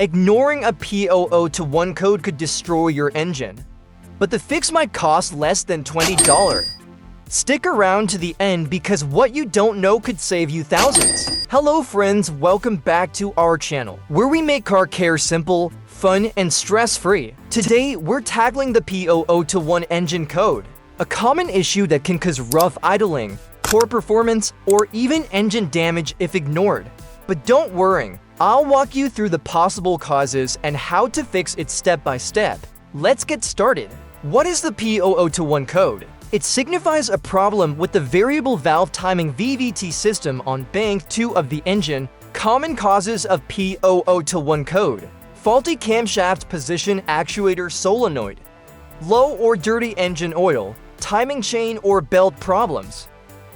Ignoring a P0021 code could destroy your engine, but the fix might cost less than $20. Stick around to the end because what you don't know could save you thousands. Hello friends, welcome back to our channel, where we make car care simple, fun, and stress-free. Today, we're tackling the P0021 engine code, a common issue that can cause rough idling, poor performance, or even engine damage if ignored. But don't worry, I'll walk you through the possible causes and how to fix it step by step. Let's get started. What is the P0021 code? It signifies a problem with the variable valve timing VVT system on bank 2 of the engine. Common causes of P0021 code: faulty camshaft position actuator solenoid, low or dirty engine oil, timing chain or belt problems,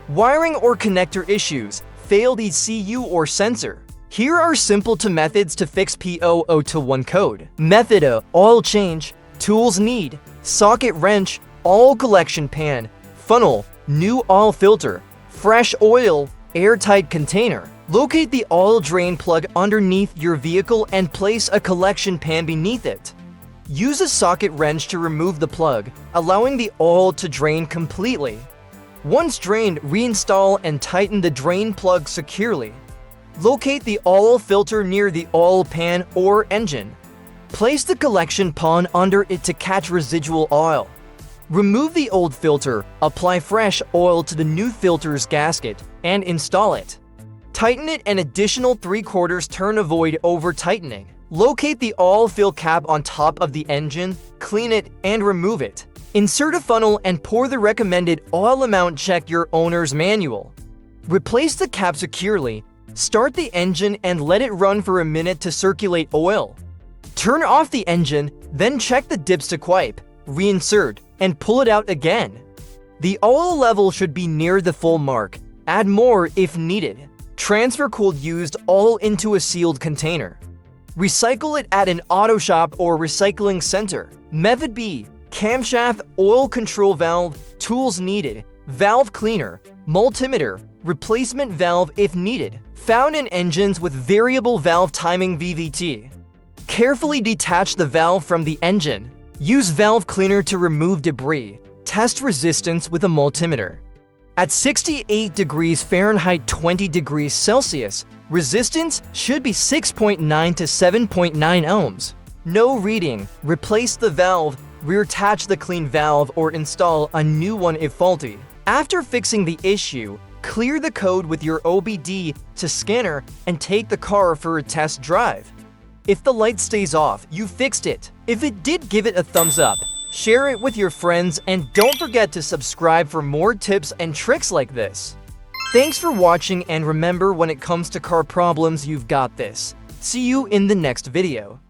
wiring or connector issues, failed ECU or sensor. Here are simple methods to fix P0021 code. Method A: oil change. Tools need socket wrench, oil collection pan, funnel, new oil filter, fresh oil, airtight container. Locate the oil drain plug underneath your vehicle and place a collection pan beneath it. Use a socket wrench to remove the plug, allowing the oil to drain completely. Once drained, reinstall and tighten the drain plug securely. Locate the oil filter near the oil pan or engine. Place the collection pan under it to catch residual oil. Remove the old filter, apply fresh oil to the new filter's gasket, and install it. Tighten it an additional 3/4 turn, avoid over-tightening. Locate the oil fill cap on top of the engine, clean it, and remove it. Insert a funnel and pour the recommended oil amount. Check your owner's manual. Replace the cap securely, start the engine and let it run for a minute to circulate oil. Turn off the engine, then check the dipstick wipe, reinsert, and pull it out again. The oil level should be near the full mark. Add more if needed. Transfer cooled used oil into a sealed container. Recycle it at an auto shop or recycling center. Method B: camshaft, oil control valve, tools needed, valve cleaner, multimeter, replacement valve if needed. Found in engines with variable valve timing VVT. Carefully detach the valve from the engine. Use valve cleaner to remove debris. Test resistance with a multimeter. At 68 degrees Fahrenheit, 20 degrees Celsius, resistance should be 6.9 to 7.9 ohms. No reading. Replace the valve, reattach the clean valve, or install a new one if faulty. After fixing the issue, clear the code with your OBD2 scanner and take the car for a test drive. If the light stays off, you fixed it. If it did, give it a thumbs up, share it with your friends, and don't forget to subscribe for more tips and tricks like this. Thanks for watching, and remember, when it comes to car problems, you've got this. See you in the next video.